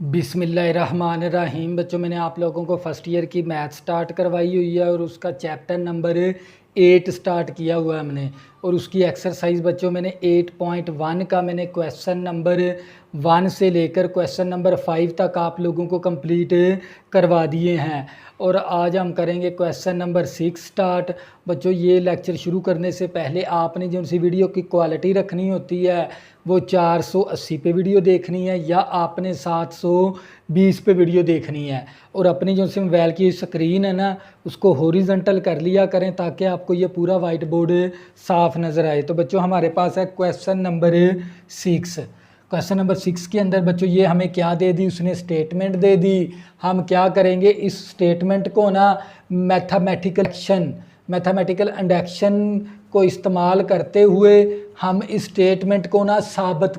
बिस्मिल्लाहिर्रहमानिर्रहीम। बच्चों, मैंने आप लोगों को फर्स्ट ईयर की मैथ स्टार्ट करवाई हुई है और उसका चैप्टर नंबर 8 स्टार्ट किया हुआ है हमने। और उसकी एक्सरसाइज बच्चों मैंने 8.1 का मैंने क्वेश्चन नंबर 1 से लेकर क्वेश्चन नंबर 5 तक आप लोगों को कंप्लीट करवा दिए हैं। और आज हम करेंगे क्वेश्चन नंबर 6 स्टार्ट। बच्चों, ये लेक्चर शुरू करने से पहले आपने जो सी वीडियो की क्वालिटी रखनी होती है वो 480 पे वीडियो देखनी है या आपने 720 पे वीडियो देखनी है। और अपनी जो सी मोबाइल की स्क्रीन है ना, उसको हॉरिजॉन्टल कर लिया करें ताकि आपको ये पूरा वाइट बोर्ड साफ नज़र आए। तो बच्चों, हमारे पास है क्वेश्चन नंबर 6। क्वेश्चन नंबर 6 के अंदर बच्चों ये हमें क्या दे दी, उसने स्टेटमेंट दे दी। हम क्या करेंगे, इस स्टेटमेंट को ना मैथमेटिकल इंडक्शन को इस्तेमाल करते हुए हम इस स्टेटमेंट को ना साबित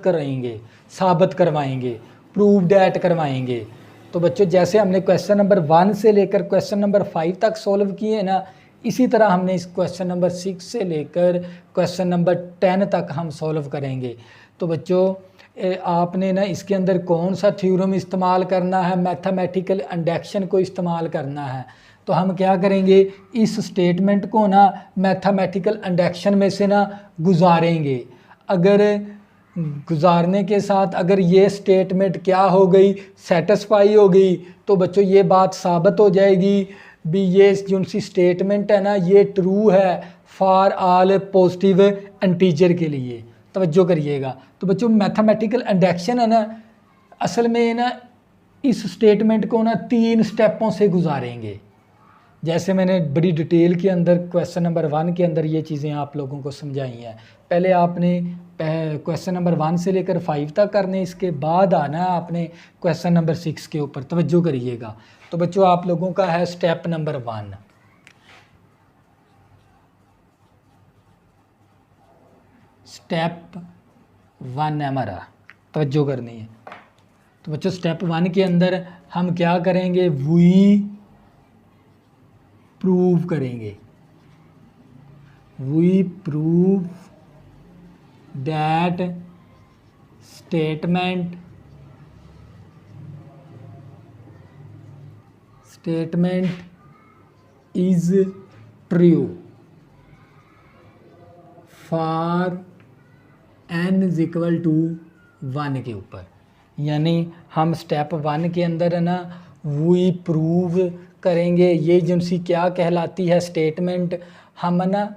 करवाएंगे, प्रूव डैट करवाएंगे। तो बच्चों, जैसे हमने क्वेश्चन नंबर 1 से लेकर क्वेश्चन नंबर 5 तक सॉल्व किए ना, इसी तरह हमने इस क्वेश्चन नंबर 6 से लेकर क्वेश्चन नंबर 10 तक हम सॉल्व करेंगे। तो बच्चों, आपने ना इसके अंदर कौन सा थ्योरम इस्तेमाल करना है, मैथमेटिकल इंडक्शन को इस्तेमाल करना है। तो हम क्या करेंगे, इस स्टेटमेंट को ना मैथमेटिकल इंडक्शन में से ना गुजारेंगे। अगर गुजारने के साथ अगर ये स्टेटमेंट क्या हो गई, सेटिस्फाई हो गई, तो बच्चों ये बात साबित हो जाएगी भी ये जो सी स्टेटमेंट है ना ये ट्रू है फॉर ऑल पॉजिटिव इंटीजर के लिए। तवज्जो करिएगा। तो बच्चों, मैथमेटिकल इंडक्शन है ना, असल में ना इस स्टेटमेंट को ना 3 स्टेपों से गुजारेंगे। जैसे मैंने बड़ी डिटेल के अंदर क्वेश्चन नंबर 1 के अंदर ये चीज़ें आप लोगों को समझाई हैं। पहले आपने क्वेश्चन नंबर 1 से लेकर 5 तक करने, इसके बाद आना है आपने क्वेश्चन नंबर 6 के ऊपर। तवज्जो करिएगा। तो बच्चों, आप लोगों का है स्टेप नंबर 1। स्टेप 1 है हमारा, तवज्जो करनी है। तो बच्चों, स्टेप 1 के अंदर हम क्या करेंगे, वी प्रूव करेंगे। We prove that statement is true for n is equal to 1 के ऊपर। यानी हम स्टेप 1 के अंदर है ना वी प्रूव करेंगे। ये जो सी क्या कहलाती है स्टेटमेंट, हम ना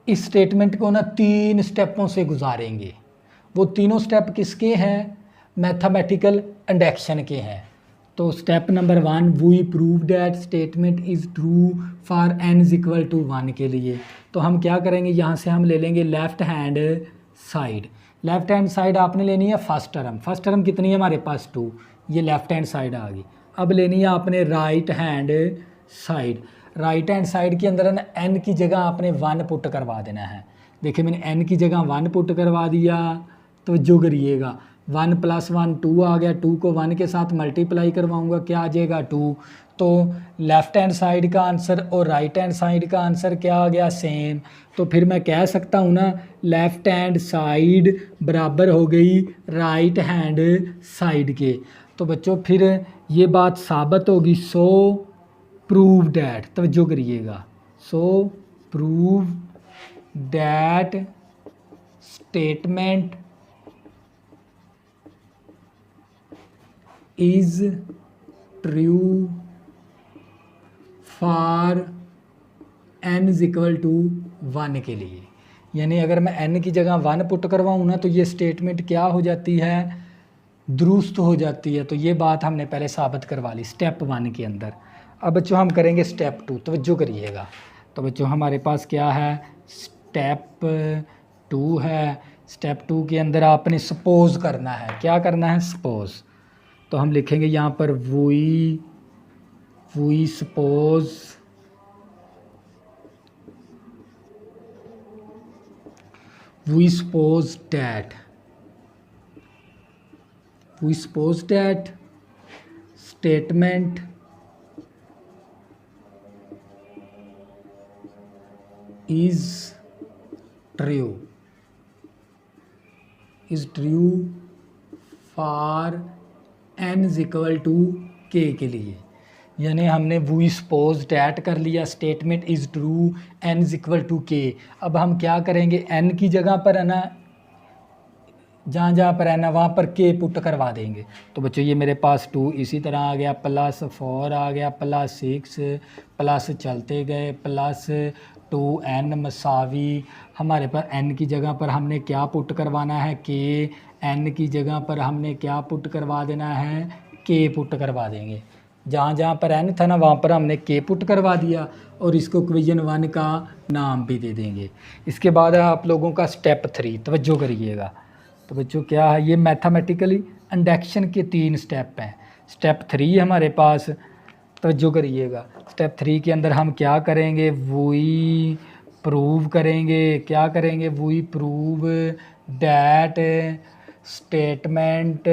इस स्टेटमेंट को ना 3 स्टेपों से गुजारेंगे। वो तीनों स्टेप किसके हैं, मैथमेटिकल इंडक्शन के हैं। तो step number 1, we prove that statement is true for n is equal to 1 के लिए। तो हम क्या करेंगे, यहाँ से हम ले लेंगे left hand side. Left hand side आपने लेनी है फर्स्ट टर्म। फर्स्ट टर्म कितनी है हमारे पास, 2। ये लेफ़्ट हैंड साइड आ गई। अब लेनी है आपने right hand side. Right hand side के अंदर ना n की जगह आपने 1 पुट करवा देना है। देखिए, मैंने n की जगह 1 पुट करवा दिया। तो जो करिएगा, 1 + 1 2 आ गया। 2 को 1 के साथ मल्टीप्लाई करवाऊंगा, क्या आ जाएगा, 2। तो लेफ़्ट हैंड साइड का आंसर और राइट हैंड साइड का आंसर क्या आ गया, सेम। तो फिर मैं कह सकता हूँ ना, लेफ़्ट हैंड साइड बराबर हो गई राइट हैंड साइड के। तो बच्चों, फिर ये बात साबित होगी। सो प्रूव डैट, तवज्जो करिएगा, so prove that statement is true for n is equal to 1 के लिए। यानी अगर मैं n की जगह 1 पुट करवाऊँ ना, तो ये स्टेटमेंट क्या हो जाती है, दुरुस्त हो जाती है। तो ये बात हमने पहले साबित करवा ली स्टेप 1 के अंदर। अब बच्चों हम करेंगे स्टेप 2, तवज्जो करिएगा। तो बच्चों, हमारे पास क्या है, स्टेप 2 है। स्टेप 2 के अंदर आपने सपोज करना है। क्या करना है, सपोज। तो हम लिखेंगे यहाँ पर we suppose that statement is true for n is equal to k के लिए, यानी हमने वी सपोज डैट कर लिया, statement is true, n is equal to k। अब हम क्या करेंगे, n की जगह पर है ना, जहाँ जहाँ पर है ना वहाँ पर k पुट करवा देंगे। तो बच्चों ये मेरे पास 2 इसी तरह आ गया, +4 आ गया, +6 प्लस चलते गए +2n मसावी, हमारे पास n की जगह पर हमने क्या पुट करवाना है, k, n की जगह पर हमने क्या पुट करवा देना है, k पुट करवा देंगे। जहाँ जहाँ पर n था ना वहाँ पर हमने k पुट करवा दिया और इसको इक्वेशन 1 का नाम भी दे देंगे। इसके बाद आप लोगों का स्टेप 3, तवज्जो करिएगा। तो बच्चों क्या है, ये मैथमेटिकली इंडक्शन के 3 स्टेप हैं। स्टेप 3 हमारे पास, तवज्जो करिएगा, स्टेप 3 के अंदर हम क्या करेंगे, वी प्रूव करेंगे। क्या करेंगे, we prove that statement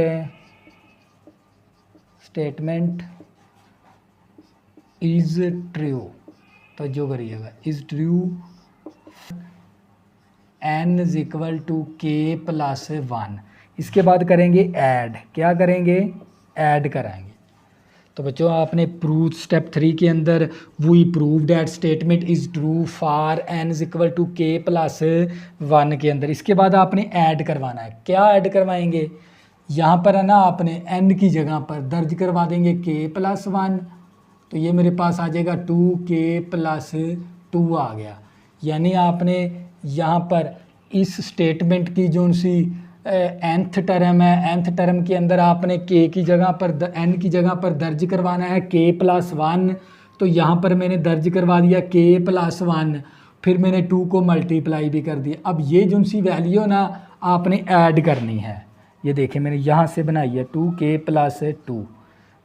is true. तवज्जो करिएगा, is true n is equal to k plus 1। इसके बाद करेंगे ऐड। क्या करेंगे, ऐड कराएंगे। तो बच्चों आपने प्रूव स्टेप 3 के अंदर we prove that statement is true for n is equal to k plus 1 के अंदर। इसके बाद आपने ऐड करवाना है। क्या ऐड करवाएंगे, यहाँ पर है ना आपने n की जगह पर दर्ज करवा देंगे k प्लस 1, तो ये मेरे पास आ जाएगा 2k प्लस 2 आ गया। यानी आपने यहाँ पर इस स्टेटमेंट की जो सी nth टर्म है, nth टर्म के अंदर आपने k की जगह पर n की जगह पर दर्ज करवाना है k प्लस 1। तो यहाँ पर मैंने दर्ज करवा दिया k प्लस 1, फिर मैंने 2 को मल्टीप्लाई भी कर दिया। अब ये जो सी वैल्यू ना आपने ऐड करनी है। ये देखिए मैंने यहाँ से बनाई है 2k प्लस 2।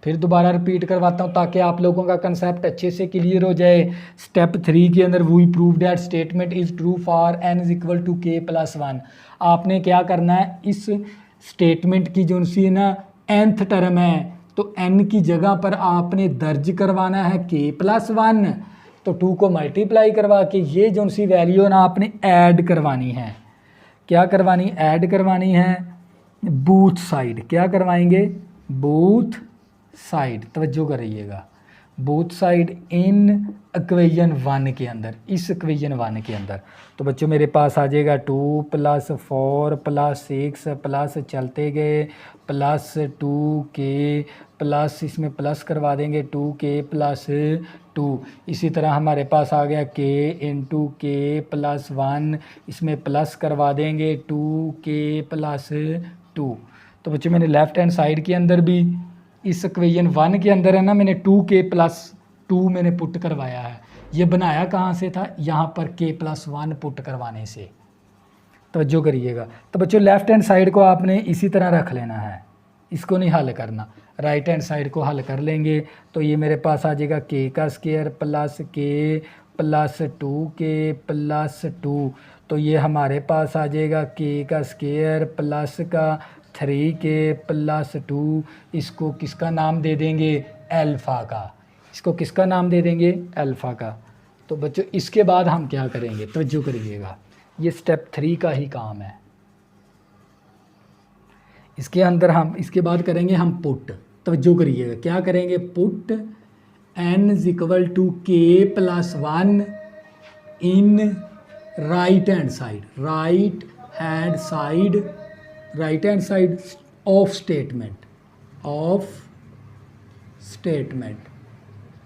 फिर दोबारा रिपीट करवाता हूँ ताकि आप लोगों का कंसेप्ट अच्छे से क्लियर हो जाए। स्टेप 3 के अंदर we prove that statement is true for n is equal to k plus 1। आपने क्या करना है, इस स्टेटमेंट की जो सी ना nth टर्म है, तो n की जगह पर आपने दर्ज करवाना है k प्लस 1, तो 2 को मल्टीप्लाई करवा के ये जो सी वैल्यू ना आपने ऐड करवानी है। क्या करवानी, ऐड करवानी है बूथ साइड। क्या करवाएंगे, बूथ साइड। तवज्जो करिएगा, बोथ साइड इन इक्वेशन 1 के अंदर, इस इक्वेशन 1 के अंदर। तो बच्चों मेरे पास आ जाएगा 2 + 4 + 6 प्लस चलते गए +2k प्लस, इसमें प्लस करवा देंगे 2k प्लस 2। इसी तरह हमारे पास आ गया k × k प्लस 1, इसमें प्लस करवा देंगे 2k प्लस 2। तो बच्चों मैंने लेफ़्ट हैंड साइड के अंदर भी इस इक्वेशन 1 के अंदर है ना, मैंने 2k प्लस 2 मैंने पुट करवाया है। ये बनाया कहाँ से था, यहाँ पर k प्लस 1 पुट करवाने से। तवज्जो करिएगा। तो बच्चों लेफ़्ट हैंड साइड को आपने इसी तरह रख लेना है, इसको नहीं हल करना। राइट हैंड साइड को हल कर लेंगे तो ये मेरे पास आ जाएगा k का square plus k plus 2k plus 2। तो ये हमारे पास आ जाएगा k का स्क्वायर प्लस का 3k प्लस 2। इसको किसका नाम दे देंगे, अल्फ़ा का। इसको किसका नाम दे देंगे, अल्फ़ा का। तो बच्चों इसके बाद हम क्या करेंगे, तवज्जो करिएगा, ये स्टेप 3 का ही काम है। इसके अंदर हम इसके बाद करेंगे हम पुट। तवज्जो करिएगा, क्या करेंगे, put n is equal to k plus 1 in right hand side, right hand side of statement.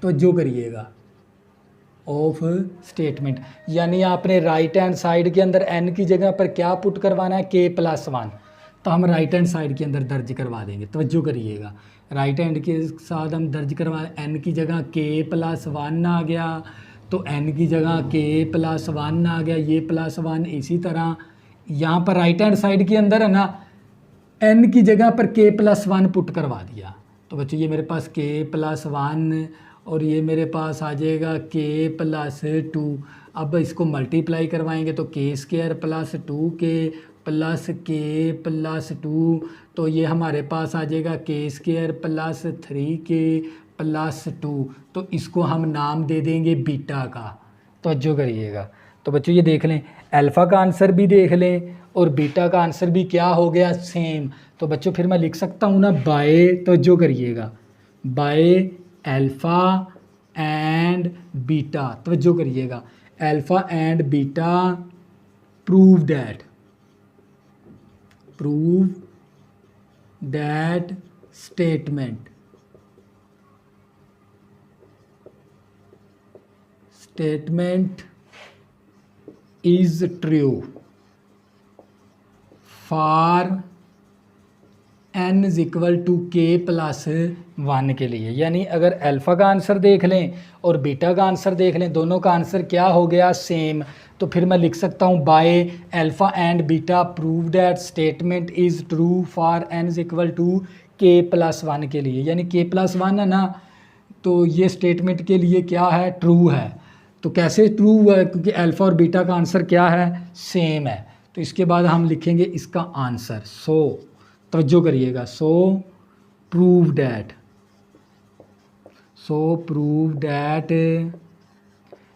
तो जो करिएगा ऑफ स्टेटमेंट, यानी आपने राइट हैंड साइड के अंदर n की जगह पर क्या पुट करवाना है, k प्लस 1। तो हम राइट हैंड साइड के अंदर दर्ज करवा देंगे। तवज्जो करिएगा, राइट हैंड के साथ हम दर्ज करवा, n की जगह k प्लस 1 आ गया, तो n की जगह k प्लस 1 आ गया, ये प्लस 1। इसी तरह यहाँ पर राइट हैंड साइड के अंदर है ना, n की जगह पर k प्लस 1 पुट करवा दिया। तो बच्चों ये मेरे पास k प्लस 1 और ये मेरे पास आ जाएगा k प्लस 2। अब इसको मल्टीप्लाई करवाएंगे तो k square plus 2k plus k plus 2। तो ये हमारे पास आ जाएगा k square plus 3k plus 2। तो इसको हम नाम दे देंगे बीटा का। तवज्जो करिएगा। तो बच्चों ये देख लें, अल्फ़ा का आंसर भी देख लें और बीटा का आंसर भी क्या हो गया, सेम। तो बच्चों फिर मैं लिख सकता हूँ ना बाय, तो जो करिएगा, बाय अल्फ़ा एंड बीटा, तो जो करिएगा, alpha and beta prove that statement is true for n is equal to के प्लस 1 के लिए। यानी अगर अल्फ़ा का आंसर देख लें और बीटा का आंसर देख लें, दोनों का आंसर क्या हो गया, सेम। तो फिर मैं लिख सकता हूँ by alpha and beta prove that statement is true for n is equal to के प्लस 1 के लिए। यानी के प्लस 1 है ना, तो ये स्टेटमेंट के लिए क्या है, ट्रू है। तो कैसे ट्रू हुआ है, क्योंकि अल्फ़ा और बीटा का आंसर क्या है, सेम है। तो इसके बाद हम लिखेंगे इसका आंसर। सो तवज्जो करिएगा, सो प्रूव दैट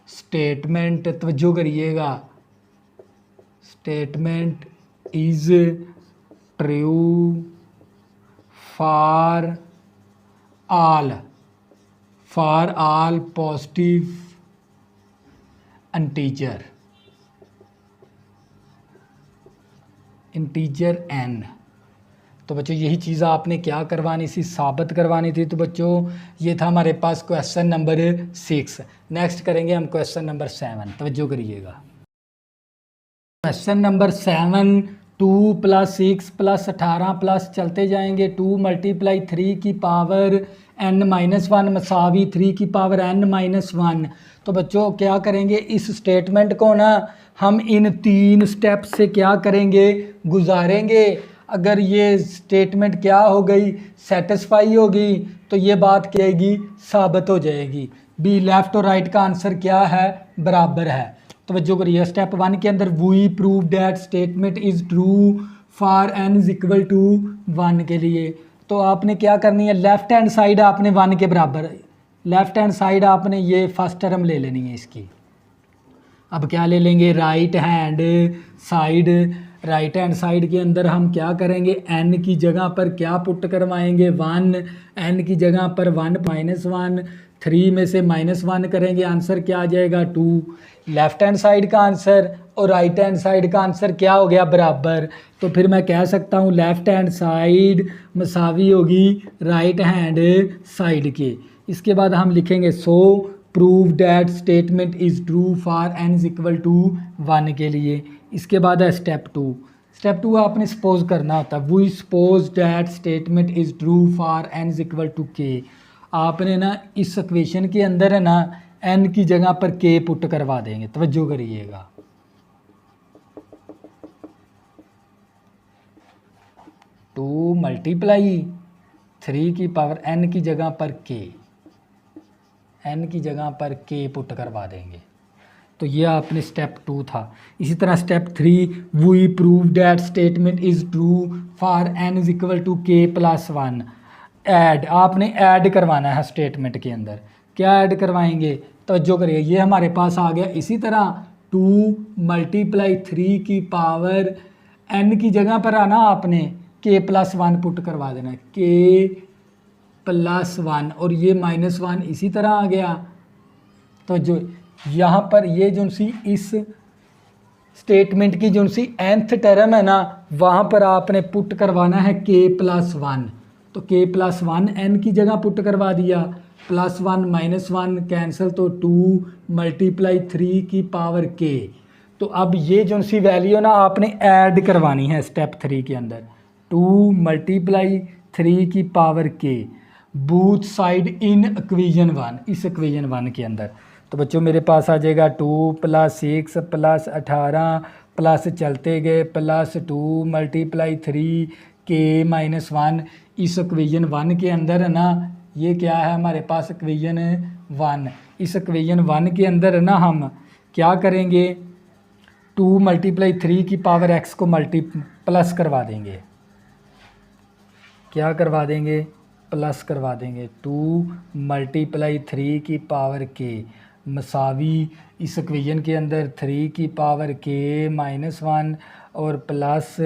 स्टेटमेंट, तवज्जो करिएगा, statement is true for all positive integer n। तो बच्चों यही चीज़ आपने क्या करवानी थी, साबित करवानी थी। तो बच्चों ये था हमारे पास क्वेश्चन नंबर 6। नेक्स्ट करेंगे हम क्वेश्चन नंबर 7, तवज्जो करिएगा। क्वेश्चन नंबर 7, 2 + 6 + 18 प्लस चलते जाएंगे 2 × 3 की पावर n-1 मसावी 3 की पावर n-1। तो बच्चों क्या करेंगे, इस स्टेटमेंट को ना हम इन 3 स्टेप से क्या करेंगे, गुजारेंगे। अगर ये स्टेटमेंट क्या हो गई, सेटिस्फाई होगी, तो ये बात क्या आएगी, साबित हो जाएगी। बी लेफ़्ट और राइट का आंसर क्या है, बराबर है। तवज्जो करिए, स्टेप 1 के अंदर we prove that statement is true for n is equal to 1 के लिए। तो आपने क्या करनी है, लेफ़्ट हैंड साइड आपने 1 के बराबर, लेफ़्ट हैंड साइड आपने ये फर्स्ट टर्म ले लेनी है इसकी। अब क्या ले लेंगे, right hand side. Right hand side के अंदर हम क्या करेंगे, n की जगह पर क्या पुट करवाएंगे, 1। n की जगह पर 1 -1, 3 में से -1 करेंगे, आंसर क्या आ जाएगा, 2। लेफ़्ट हैंड साइड का आंसर और राइट हैंड साइड का आंसर क्या हो गया, बराबर। तो फिर मैं कह सकता हूँ लेफ़्ट हैंड साइड मसावी होगी राइट हैंड साइड के। इसके बाद हम लिखेंगे so prove that statement is true for n is equal to 1 के लिए। इसके बाद है स्टेप 2। स्टेप 2 आपने सपोज करना होता है, we suppose that statement is true for n is equal to k। आपने ना इस इक्वेशन के अंदर है ना n की जगह पर k पुट करवा देंगे, तवज्जो करिएगा। टू मल्टीप्लाई 3 की पावर n की जगह पर k, n की जगह पर k पुट करवा देंगे। तो ये आपने स्टेप 2 था। इसी तरह step 3, we prove that statement is true for n is equal to k + 1। Add, आपने ऐड करवाना है स्टेटमेंट के अंदर। क्या ऐड करवाएंगे, तो जो करिए, ये हमारे पास आ गया। इसी तरह 2 × 3 की पावर n की जगह पर आना आपने k + 1 पुट करवा देना है, k + 1, और ये -1 इसी तरह आ गया। तो जो यहाँ पर ये जो सी इस स्टेटमेंट की जो सी nth टर्म है ना, वहाँ पर आपने पुट करवाना है k + 1। तो k + 1 n की जगह पुट करवा दिया, +1 -1 कैंसिल, तो 2 × 3 की पावर k। तो अब ये जो सी वैल्यू ना आपने ऐड करवानी है स्टेप 3 के अंदर, 2 × 3 की power k both side in equation 1, इस इक्वेशन 1 के अंदर। तो बच्चों मेरे पास आ जाएगा 2 + 6 + 18 प्लस चलते गए +2 × 3 k - 1। इस इक्वेशन 1 के अंदर है ना, ये क्या है हमारे पास इक्वेशन 1। इस इक्वेशन 1 के अंदर है ना हम क्या करेंगे, 2 × 3 की पावर x को प्लस करवा देंगे। क्या करवा देंगे, प्लस करवा देंगे 2 × 3 की पावर k। मसावी इस इक्वेशन के अंदर 3 की पावर k -1 और प्लस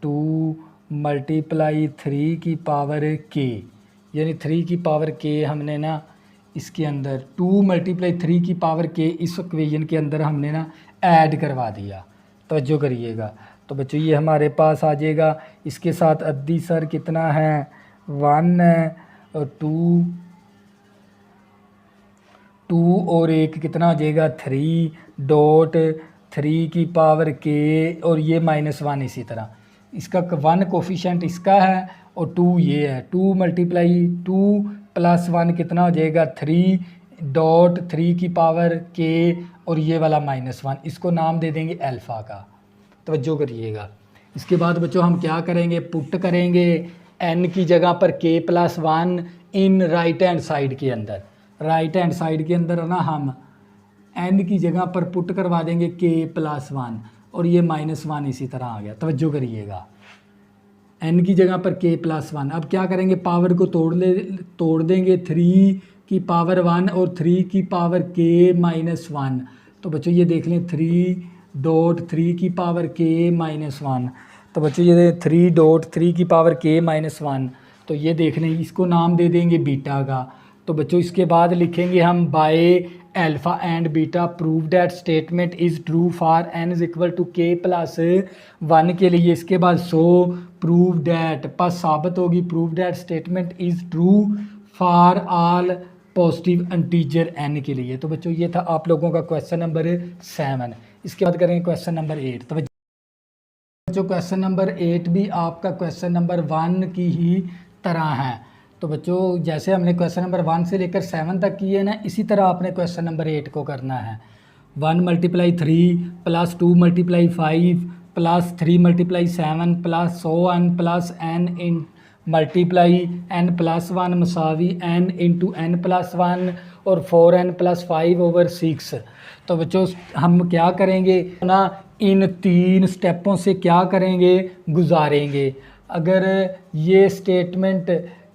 2 मल्टीप्लाई 3 की पावर k, यानी 3 की पावर k हमने ना इसके अंदर 2 मल्टीप्लाई 3 की पावर k इस इक्वेशन के अंदर हमने ना ऐड करवा दिया। तवज्जो करिएगा। तो बच्चों ये हमारे पास आ जाएगा। इसके साथ अद्दी सर कितना है 1 है और 2 और 1 कितना हो जाएगा 3 की पावर k और ये -1 इसी तरह। इसका 1 कोफिशेंट इसका है और 2 ये है। 2 मल्टीप्लाई 2 प्लस 1 कितना हो जाएगा 3 की पावर k और ये वाला -1, इसको नाम दे देंगे अल्फ़ा का। तवज्जो करिएगा। इसके बाद बच्चों हम क्या करेंगे, पुट करेंगे n की जगह पर k + 1 in right hand side के अंदर। राइट हैंड साइड के अंदर ना हम n की जगह पर पुट करवा देंगे k + 1 और ये -1 इसी तरह आ गया। तवज्जो करिएगा। n की जगह पर k + 1। अब क्या करेंगे, पावर को तोड़ देंगे 3 की पावर 1 और 3 की पावर k -1। तो बच्चों ये देख लें 3 की पावर k -1। तो बच्चों ये 3 की पावर k -1, तो ये देख लें, इसको नाम दे देंगे बीटा का। तो बच्चों इसके बाद लिखेंगे हम bye alpha and beta prove that statement is true for n = k + 1 के लिए। इसके बाद प्रूव दैट पर साबित होगी prove that statement is true for all positive integer n के लिए। तो बच्चों ये था आप लोगों का क्वेश्चन नंबर 7। इसके बाद करेंगे क्वेश्चन नंबर 8। तो बच्चों क्वेश्चन नंबर 8 भी आपका क्वेश्चन नंबर 1 की ही तरह है। तो बच्चों जैसे हमने क्वेश्चन नंबर 1 से लेकर 7 तक किए ना, इसी तरह आपने क्वेश्चन नंबर 8 को करना है। 1 × 3 plus 2 × 5 plus 3 × 7 plus so n plus n इन मल्टीप्लाई n + 1 मसावी n × n + 1 और 4n + 5/6। तो बच्चों हम क्या करेंगे ना, इन 3 स्टेपों से क्या करेंगे, गुजारेंगे। अगर ये स्टेटमेंट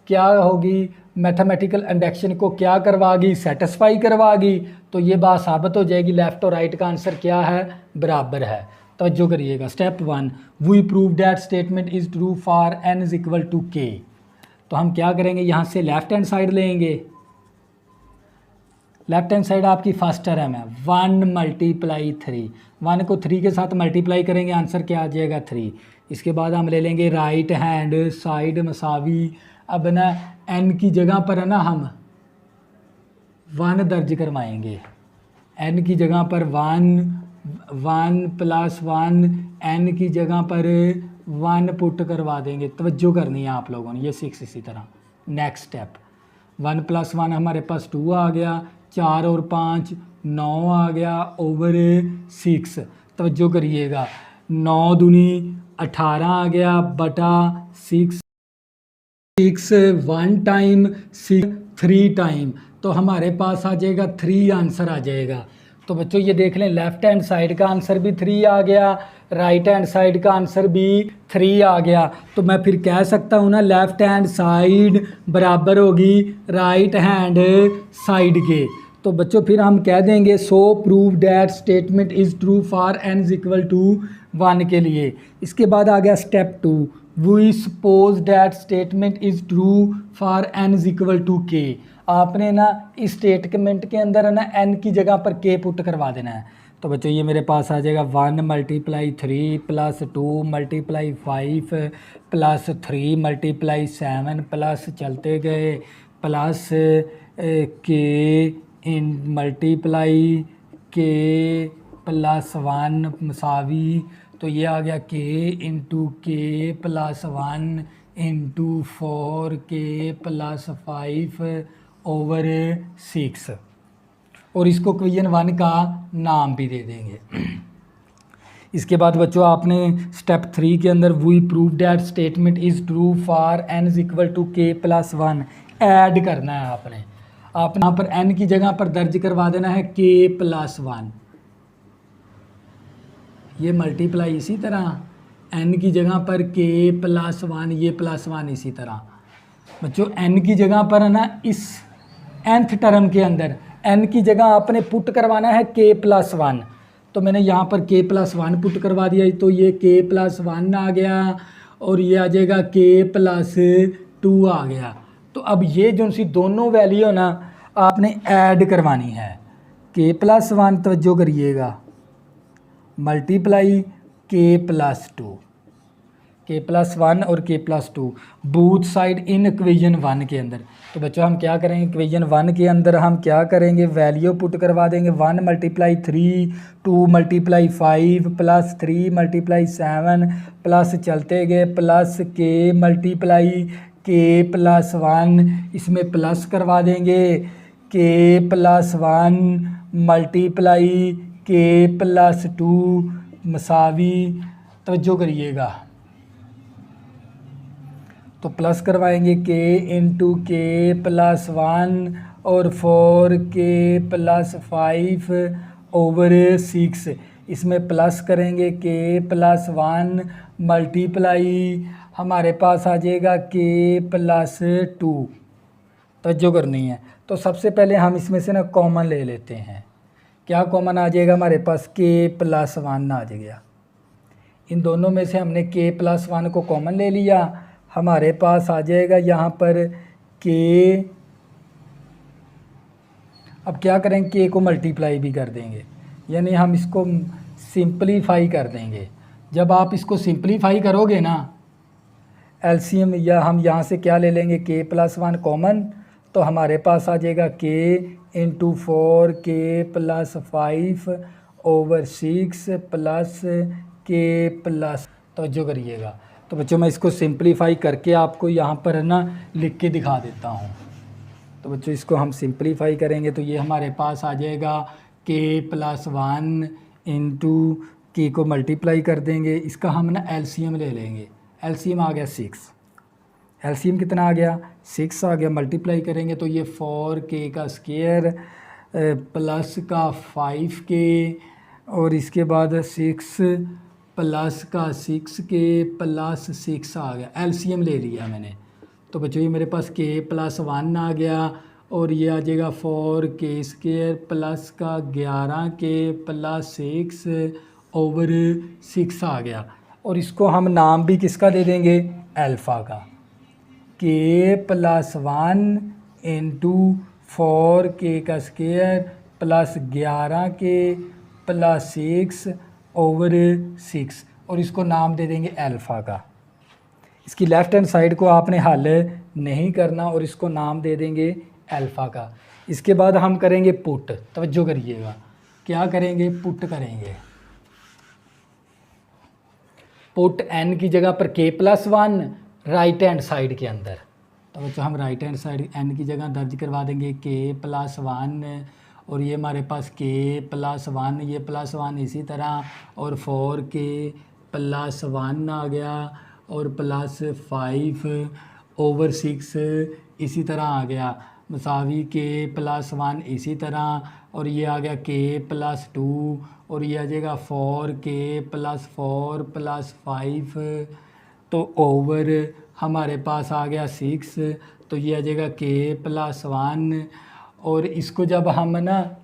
क्या होगी, मैथमेटिकल इंडक्शन को क्या करवागी, सेटिस्फाई करवागी, तो ये बात साबित हो जाएगी लेफ़्ट और राइट का आंसर क्या है, बराबर है। तवज्जो करिएगा। Step 1 we prove that statement is true for n = k। तो हम क्या करेंगे, यहाँ से लेफ़्ट हैंड साइड लेंगे। लेफ़्ट हैंड साइड आपकी फर्स्ट टर्म है 1 × 3। 1 को 3 के साथ मल्टीप्लाई करेंगे, आंसर क्या आ जाएगा 3। इसके बाद हम ले लेंगे राइट हैंड साइड मसावी। अब ना n की जगह पर है ना हम 1 दर्ज करवाएंगे। n की जगह पर 1 + 1 n की जगह पर 1 पुट करवा देंगे। तवज्जो करनी है आप लोगों ने, ये 6 इसी तरह। नेक्स्ट स्टेप 1 + 1 हमारे पास 2 आ गया, 4 और 5 9 आ गया ओवर 6। तवज्जो करिएगा। 9 दूनी 18 आ गया बटा 6 1 टाइम 6 3 टाइम, तो हमारे पास आ जाएगा 3 आंसर आ जाएगा। तो बच्चों ये देख लें, लेफ़्ट हैंड साइड का आंसर भी 3 आ गया, राइट हैंड साइड का आंसर भी 3 आ गया। तो मैं फिर कह सकता हूँ ना, लेफ़्ट हैंड साइड बराबर होगी राइट हैंड साइड के। तो बच्चों फिर हम कह देंगे prove that statement is true for n = 1 के लिए। इसके बाद आ गया step 2 we suppose that statement is true for n = k। आपने ना इस स्टेटमेंट के अंदर है ना n की जगह पर k पुट करवा देना है। तो बच्चों ये मेरे पास आ जाएगा 1 × 3 प्लस 2 × 5 प्लस 3 × 7 प्लस चलते गए प्लस k इन मल्टीप्लाई k + 1 मसावी। तो ये आ गया k × k + 1 × 4k + 5/6 और इसको इक्वेशन 1 का नाम भी दे देंगे। इसके बाद बच्चों आपने स्टेप 3 के अंदर we prove that statement is true for n = k + 1 add करना है। आपने यहाँ पर n की जगह पर दर्ज करवा देना है k + 1। ये मल्टीप्लाई इसी तरह n की जगह पर k + 1, ये +1 इसी तरह। बच्चों n की जगह पर है ना इस nth टर्म के अंदर n की जगह आपने पुट करवाना है k+1, तो मैंने यहाँ पर k+1 पुट करवा दिया, तो ये k+1 आ गया और ये आ जाएगा k+2 आ गया। तो अब ये जो सी दोनों वैल्यू ना आपने ऐड करवानी है, k+1 तवज्जो करिएगा मल्टीप्लाई k+2, k+1 और k+2 both side in equation 1 के अंदर। तो बच्चों हम क्या करेंगे, इक्वेशन 1 के अंदर हम क्या करेंगे, वैल्यू पुट करवा देंगे 1 × 3, 2 × 5 प्लस 3 × 7 प्लस चलते गए प्लस k+1, इसमें प्लस करवा देंगे k+1 मल्टीप्लाई k+2 मसावी, तवज्जो करिएगा, तो प्लस करवाएंगे k × k+1 और 4k+5/6, इसमें प्लस करेंगे k+1 मल्टीप्लाई हमारे पास आ जाएगा k+2, तवज्जो करनी है। तो सबसे पहले हम इसमें से ना कॉमन ले लेते हैं, क्या कॉमन आ जाएगा हमारे पास, k+1 आ जाएगा। इन दोनों में से हमने k+1 को कॉमन ले लिया, हमारे पास आ जाएगा यहाँ पर k। अब क्या करेंगे, k को मल्टीप्लाई भी कर देंगे, यानी हम इसको सिंपलीफाई कर देंगे। जब आप इसको सिंपलीफाई करोगे ना एलसीएम, या हम यहाँ से क्या ले लेंगे k+1 कॉमन, तो हमारे पास आ जाएगा k × 4k+5/6 प्लस k+, तवज्जो करिएगा। तो बच्चों मैं इसको सिंपलीफाई करके आपको यहाँ पर है ना लिख के दिखा देता हूँ। तो बच्चों इसको हम सिंपलीफाई करेंगे तो ये हमारे पास आ जाएगा k+1 × k को मल्टीप्लाई कर देंगे, इसका हम ना एलसीएम ले लेंगे, एलसीएम आ गया 6, एलसीएम कितना आ गया 6 आ गया, मल्टीप्लाई करेंगे तो ये 4k² प्लस का 5k और इसके बाद 6 प्लस का 6k प्लस 6 आ गया, एलसीएम ले लिया मैंने। तो बच्चों ये मेरे पास k+1 आ गया और ये आ जाएगा 4k² प्लस का 11k प्लस 6/6 आ गया। और इसको हम नाम भी किसका दे देंगे, अल्फ़ा का, k+1 × 4k² plus 11k plus 6/6 और इसको नाम दे देंगे अल्फ़ा का। इसकी लेफ़्ट हैंड साइड को आपने हल नहीं करना और इसको नाम दे देंगे अल्फ़ा का। इसके बाद हम करेंगे पुट, तवज्जो करिएगा, क्या करेंगे, पुट करेंगे। पुट n की जगह पर k+1 राइट हैंड साइड के अंदर, तो बच्चों हम राइट हैंड साइड n की जगह दर्ज करवा देंगे k+1 और ये हमारे पास k+1, ये +1 इसी तरह और 4k+1 आ गया और प्लस 5/6 इसी तरह आ गया, मसावी k+1 इसी तरह और ये आ गया k+2 और ये आ जाएगा 4k+4 प्लस 5 तो ओवर हमारे पास आ गया 6, तो ये आ जाएगा k+1 और इसको जब हम ना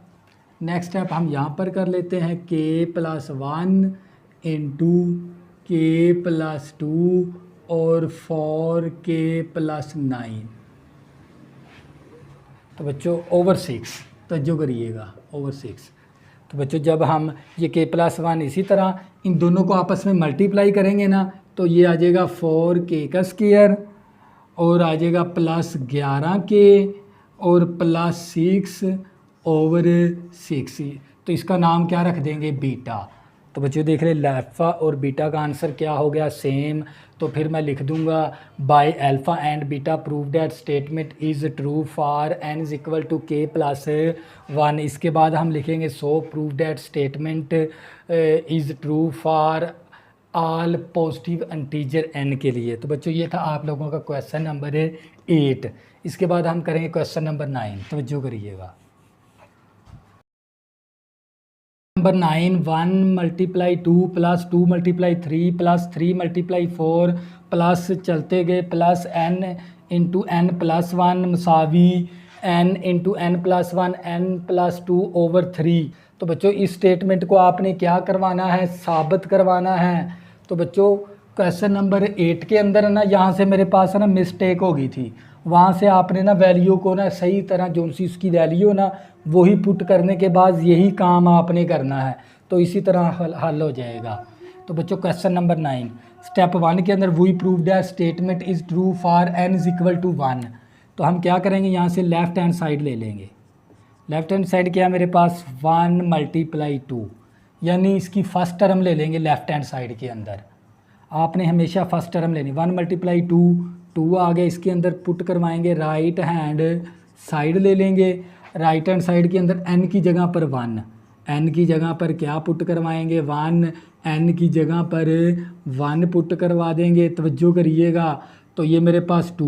नेक्स्ट स्टेप हम यहाँ पर कर लेते हैं k+1 × k+2 और 4k+9, तो बच्चों ओवर 6, तवज्जो करिएगा ओवर 6। तो बच्चों जब हम ये k+1 इसी तरह इन दोनों को आपस में मल्टीप्लाई करेंगे ना तो ये आ जाएगा 4k² और आ जाएगा प्लस 11k और प्लस 6/6, तो इसका नाम क्या रख देंगे, बीटा। तो बच्चों देख रहे अल्फ़ा और बीटा का आंसर क्या हो गया, सेम। तो फिर मैं लिख दूंगा bye alpha and beta prove that statement is true for n = k+1। इसके बाद हम लिखेंगे so prove that statement is true for all positive integer n के लिए। तो बच्चों ये था आप लोगों का क्वेश्चन नंबर 8। इसके बाद हम करेंगे क्वेश्चन नंबर 9, तवज्जो करिएगा। नंबर 9, 1 × 2 प्लस 2 × 3 प्लस 3 × 4 प्लस चलते गए प्लस n × n+1 मसावी n into N plus one N plus two over three. तो बच्चों इस स्टेटमेंट को आपने क्या करवाना है, साबित करवाना है। तो बच्चों क्वेश्चन नंबर 8 के अंदर है ना, यहाँ से मेरे पास है ना मिस्टेक हो गई थी, वहाँ से आपने ना वैल्यू को ना सही तरह जो सी उसकी वैल्यू ना वही पुट करने के बाद यही काम आपने करना है, तो इसी तरह हल हो जाएगा। तो बच्चों क्वेश्चन नंबर 9 स्टेप 1 के अंदर we prove that statement is true for n is equal to 1। तो हम क्या करेंगे, यहाँ से लेफ्ट हैंड साइड ले लेंगे। लेफ्ट हैंड साइड क्या है मेरे पास, 1 मल्टीप्लाई 2, यानी इसकी फर्स्ट टर्म ले लेंगे लेफ्ट हैंड साइड के अंदर। आपने हमेशा फर्स्ट टर्म लेनी, 1 मल्टीप्लाई 2, 2 आ गया, इसके अंदर पुट करवाएंगे, राइट हैंड साइड ले लेंगे। राइट हैंड साइड के अंदर n की जगह पर 1, n की जगह पर क्या पुट करवाएंगे, 1, n की जगह पर 1 पुट करवा देंगे। तवज्जो करिएगा, तो ये मेरे पास 2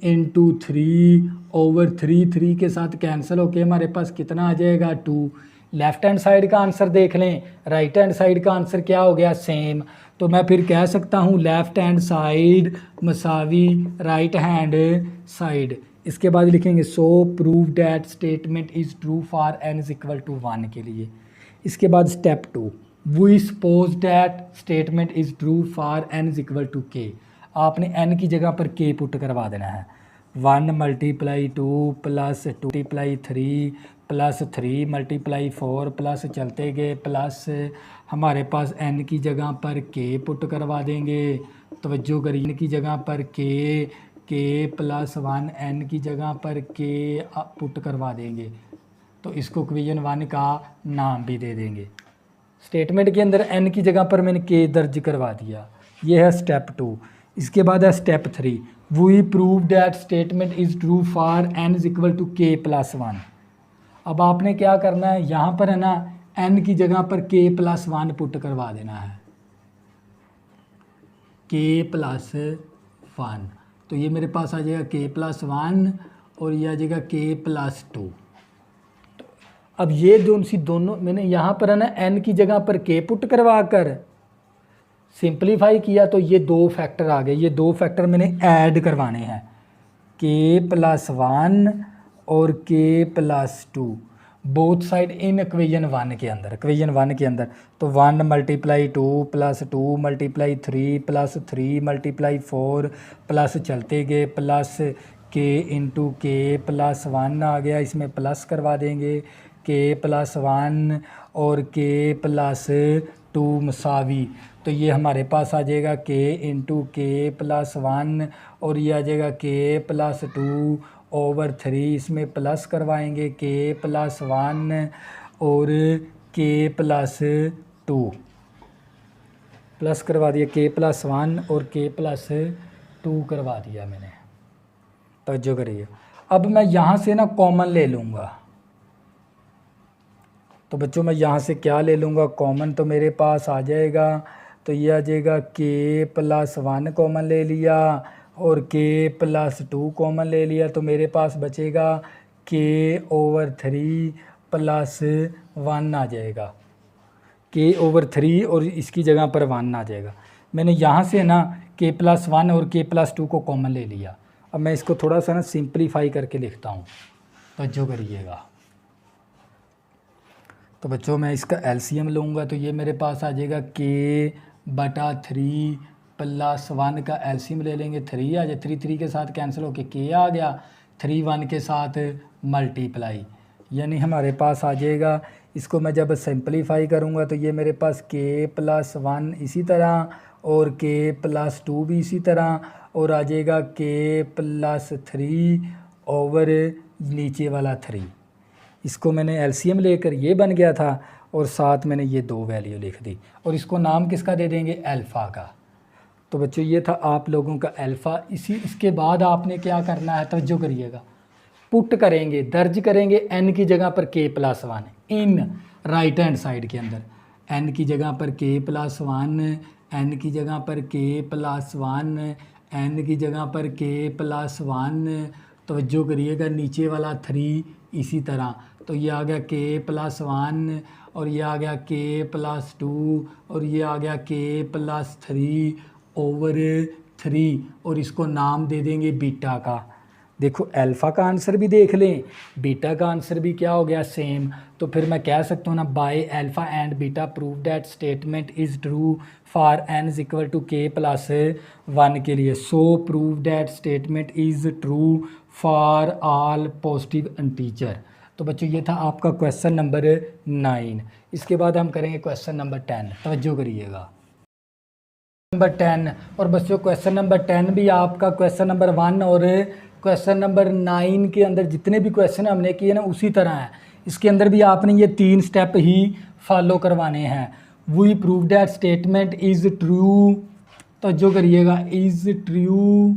इंटू 3 ओवर 3, 3 के साथ कैंसिल होके हमारे पास कितना आ जाएगा, 2। लेफ्ट हैंड साइड का आंसर देख लें, राइट हैंड साइड का आंसर क्या हो गया, सेम। तो मैं फिर कह सकता हूँ लेफ्ट हैंड साइड मसावी राइट हैंड साइड। इसके बाद लिखेंगे so prove that statement is true for n is equal to 1 के लिए। इसके बाद step 2 we suppose that statement is true for n is equal to k। आपने n की जगह पर k पुट करवा देना है। 1 multiply 2 plus 2 multiply 3 plus 3 multiply 4 plus चलते गए प्लस हमारे पास n की जगह पर k पुट करवा देंगे। तवज्जो करिए, n की जगह पर k प्लस 1 n की जगह पर k पुट करवा देंगे, तो इसको इक्वेशन 1 का नाम भी दे देंगे। स्टेटमेंट के अंदर n की जगह पर मैंने k दर्ज करवा दिया, ये है स्टेप 2। इसके बाद है step 3 we prove that statement is true for n is equal to k plus 1। अब आपने क्या करना है, यहाँ पर है ना n की जगह पर k प्लस 1 पुट करवा देना है, k प्लस 1। तो ये मेरे पास आ जाएगा k प्लस 1 और ये आ जाएगा k प्लस 2। अब ये दोनों मैंने यहाँ पर है ना n की जगह पर k पुट करवा कर सिंप्लीफाई किया, तो ये 2 फैक्टर आ गए। ये 2 फैक्टर मैंने ऐड करवाने हैं, k प्लस 1 और k plus 2 both side in equation 1 के अंदर। इक्वेशन 1 के अंदर तो 1 multiply 2 plus 2 multiply 3 plus 3 multiply 4 plus चलते गए प्लस k इंटू के प्लस 1 आ गया, इसमें प्लस करवा देंगे k प्लस 1 और k प्लस 2 मसावी। तो ये हमारे पास आ जाएगा k इंटू के प्लस 1 और ये आ जाएगा k प्लस 2 ओवर 3, इसमें प्लस करवाएंगे k प्लस 1 और k प्लस 2 प्लस करवा दिया, k प्लस 1 और k प्लस 2 करवा दिया मैंने। तो जो करिए, अब मैं यहाँ से ना कॉमन ले लूँगा। तो बच्चों मैं यहाँ से क्या ले लूँगा, कॉमन। तो मेरे पास आ जाएगा, तो ये आ जाएगा k प्लस 1 कॉमन ले लिया और k प्लस 2 कॉमन ले लिया, तो मेरे पास बचेगा k ओवर 3 प्लस 1 आ जाएगा, k ओवर 3 और इसकी जगह पर 1 आ जाएगा। मैंने यहाँ से ना k प्लस 1 और k प्लस 2 को कॉमन ले लिया। अब मैं इसको थोड़ा सा ना सिंप्लीफाई करके लिखता हूँ, तो जो करिएगा। तो बच्चों मैं इसका एलसीएम लूँगा, तो ये मेरे पास आ जाएगा k बटा 3 प्लस 1 का एलसीएम ले लेंगे, 3 आ जाए, 3 3 के साथ कैंसिल होके k आ गया, 3 1 के साथ मल्टीप्लाई, यानी हमारे पास आ जाएगा। इसको मैं जब सिंप्लीफाई करूँगा तो ये मेरे पास k प्लस 1 इसी तरह और k प्लस 2 भी इसी तरह और आ जाएगा k प्लस 3 ओवर नीचे वाला 3। इसको मैंने एलसीएम लेकर ये बन गया था और साथ मैंने ये 2 वैल्यू लिख दी और इसको नाम किसका दे देंगे, अल्फ़ा का। तो बच्चों ये था आप लोगों का अल्फ़ा। इसके बाद आपने क्या करना है, तवज्जो करिएगा, पुट करेंगे, दर्ज करेंगे n की जगह पर k plus 1 in right hand side के अंदर, n की जगह पर k प्लस 1, n की जगह पर k प्लस 1, n की जगह पर k प्लस 1। तवज्जो करिएगा, नीचे वाला 3 इसी तरह, तो ये आ गया k प्लस 1 और ये आ गया k प्लस 2 और ये आ गया k प्लस 3 ओवर 3 और इसको नाम दे देंगे बीटा का। देखो अल्फ़ा का आंसर भी देख लें, बीटा का आंसर भी क्या हो गया सेम, तो फिर मैं कह सकता हूँ ना by alpha and beta prove that statement is true for n is equal to k plus 1 के लिए। So prove that statement is true for all positive integer. तो बच्चों ये था आपका क्वेश्चन नंबर 9। इसके बाद हम करेंगे क्वेश्चन नंबर 10, तवज्जो करिएगा। नंबर 10, और बच्चों क्वेश्चन नंबर 10 भी आपका क्वेश्चन नंबर 1 और क्वेश्चन नंबर 9 के अंदर जितने भी क्वेश्चन हमने किए ना उसी तरह है। इसके अंदर भी आपने ये 3 स्टेप ही फॉलो करवाने हैं। We prove that statement is true, तो जो करिएगा is true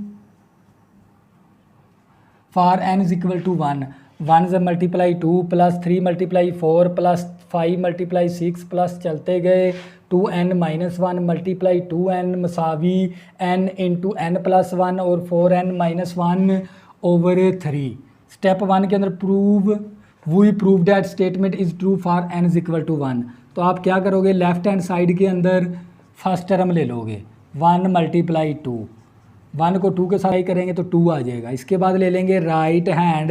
for n is equal to 1, 1 से multiply 2 plus 3 multiply 4 plus 5 multiply 6 plus चलते गए 2n माइनस 1 मल्टीप्लाई 2n मसावी n इंटू n प्लस 1 और 4n माइनस 1 ओवर 3। स्टेप 1 के अंदर prove we prove that statement is true for n is equal to 1। तो आप क्या करोगे, लेफ्ट हैंड साइड के अंदर फर्स्ट टर्म ले लोगे 1 मल्टीप्लाई 2, 1 को 2 के साथ करेंगे तो 2 आ जाएगा। इसके बाद ले लेंगे right hand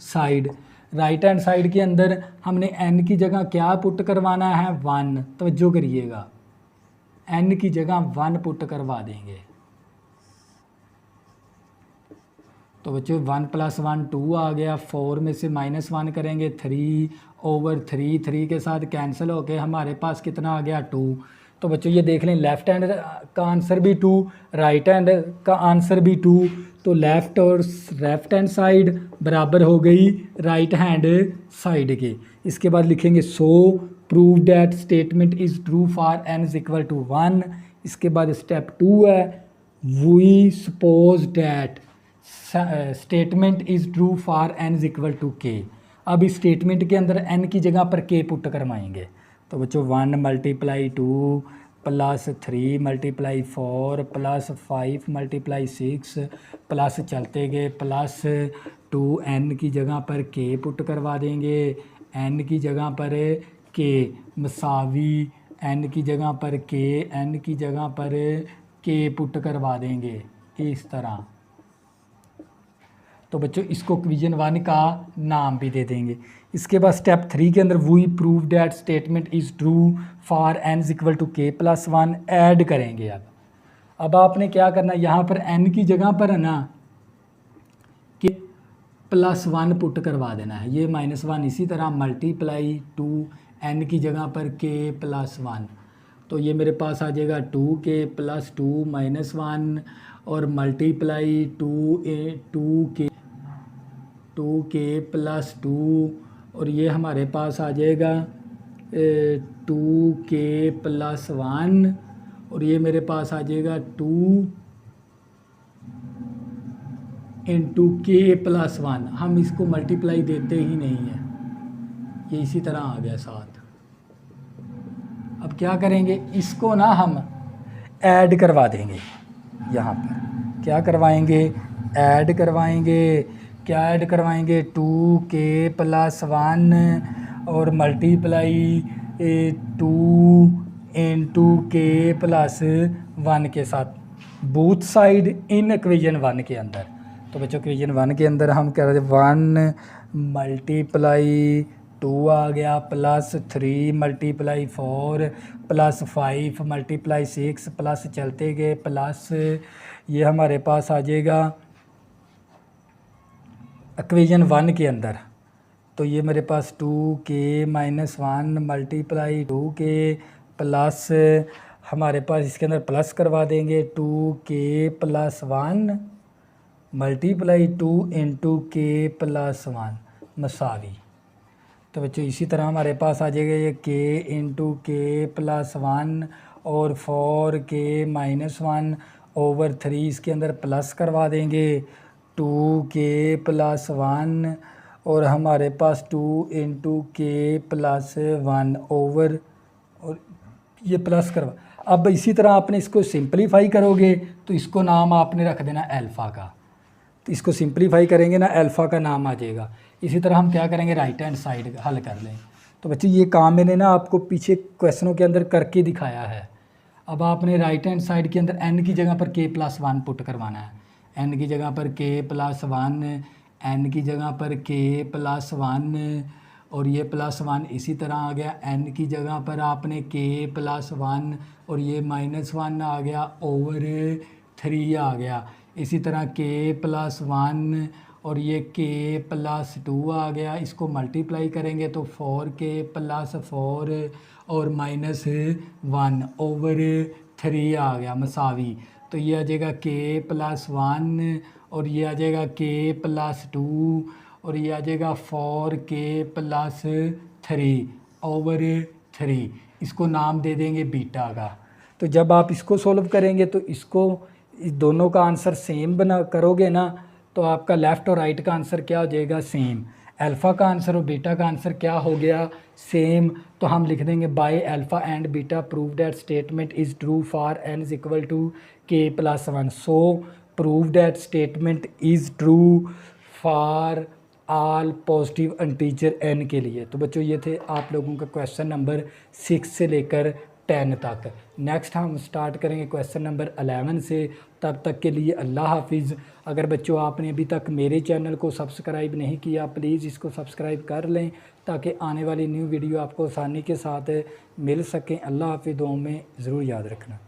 side, right hand side के अंदर हमने n की जगह क्या पुट करवाना है 1, तो जो करिएगा n की जगह 1 पुट करवा देंगे। तो बच्चों 1 प्लस 1 2 आ गया, 4 में से माइनस 1 करेंगे 3 ओवर 3, 3 के साथ कैंसिल होके हमारे पास कितना आ गया 2। तो बच्चों ये देख लें लेफ़्ट हैंड का आंसर भी 2, राइट हैंड का आंसर भी 2, तो लेफ़्ट और लेफ्ट हैंड साइड बराबर हो गई राइट हैंड साइड के। इसके बाद लिखेंगे so prove that statement is true for n is equal to 1। इसके बाद स्टेप 2 है we suppose that statement is true for n is equal to k। अब इस स्टेटमेंट के अंदर n की जगह पर k पुट करवाएंगे। तो बच्चों 1 multiply 2 plus 3 multiply 4 plus 5 multiply 6 plus चलते गए प्लस 2n की जगह पर k पुट करवा देंगे, n की जगह पर k मसावी n की जगह पर k, n की जगह पर k पुट करवा देंगे इस तरह। तो बच्चों इसको क्वेश्चन 1 का नाम भी दे देंगे। इसके बाद स्टेप 3 के अंदर we prove that statement is true for n is equal to k plus 1 add करेंगे। अब आपने क्या करना, यहाँ पर n की जगह पर है ना k प्लस 1 पुट करवा देना है, ये माइनस 1 इसी तरह मल्टीप्लाई 2 n की जगह पर k प्लस 1, तो ये मेरे पास आ जाएगा 2k प्लस 2 माइनस 1 और मल्टीप्लाई 2k प्लस 2 और ये हमारे पास आ जाएगा 2k प्लस 1 और ये मेरे पास आ जाएगा 2 इंटू k प्लस 1। हम इसको मल्टीप्लाई देते ही नहीं हैं, ये इसी तरह आ गया साथ। अब क्या करेंगे, इसको ना हम ऐड करवा देंगे, यहाँ पर क्या करवाएंगे, ऐड करवाएंगे। क्या ऐड करवाएंगे, 2k प्लस 1 और मल्टीप्लाई 2 इंटू k प्लस 1 के साथ बोथ साइड इन इक्वेशन 1 के अंदर। तो बच्चों इक्वेशन 1 के अंदर हम क्या करते हैं 1 मल्टीप्लाई 2 आ गया plus 3 multiply 4 plus 5 multiply 6 plus चलते गए प्लस ये हमारे पास आ जाएगा इक्वेशन 1 के अंदर। तो ये मेरे पास 2k minus 1 multiply 2k plus हमारे पास इसके अंदर प्लस करवा देंगे 2k plus 1 multiply 2 into k plus 1 मसावी। तो बच्चों इसी तरह हमारे पास आ जाएगा ये k इंटू k प्लस 1 और 4k माइनस 1 ओवर 3, इसके अंदर प्लस करवा देंगे 2k प्लस 1 और हमारे पास 2 इंटू k प्लस 1 ओवर और ये प्लस करवा। अब इसी तरह आपने इसको सिंपलीफाई करोगे तो इसको नाम आपने रख देना अल्फ़ा का, तो इसको सिंपलीफाई करेंगे ना अल्फ़ा का नाम आ जाएगा। इसी तरह हम क्या करेंगे, राइट हैंड साइड हल कर लें। तो बच्चे ये काम मैंने ना आपको पीछे क्वेश्चनों के अंदर करके दिखाया है। अब आपने राइट हैंड साइड के अंदर n की जगह पर k प्लस 1 पुट करवाना है। एन की जगह पर के प्लस वन, एन की जगह पर के प्लस वन और ये प्लस वन इसी तरह आ गया। एन की जगह पर आपने के प्लस वन और ये माइनस वन आ गया ओवर 3 आ गया। इसी तरह के प्लस वन और ये के प्लस 2 आ गया। इसको मल्टीप्लाई करेंगे तो 4k प्लस 4 और माइनस 1 ओवर 3 आ गया मसावी। तो ये आ जाएगा के प्लस 1 और ये आ जाएगा के प्लस 2 और ये आ जाएगा 4k प्लस 3 ओवर 3। इसको नाम दे देंगे बीटा का। तो जब आप इसको सोल्व करेंगे तो इसको इस दोनों का आंसर सेम बना करोगे ना, तो आपका लेफ़्ट और राइट का आंसर क्या हो जाएगा, सेम। अल्फ़ा का आंसर और बीटा का आंसर क्या हो गया, सेम। तो हम लिख देंगे by alpha and beta prove that statement is true for n is equal to के plus 1। So prove that statement is true for all positive integer n के लिए। तो बच्चों ये थे आप लोगों का क्वेश्चन नंबर 6 से लेकर 10 तक। नेक्स्ट हम स्टार्ट करेंगे क्वेश्चन नंबर 11 से। तब तक के लिए अल्लाह हाफिज़। अगर बच्चों आपने अभी तक मेरे चैनल को सब्सक्राइब नहीं किया, प्लीज़ इसको सब्सक्राइब कर लें ताकि आने वाली न्यू वीडियो आपको आसानी के साथ मिल सकें। अल्लाह हाफिज़, दुआओं में ज़रूर याद रखना।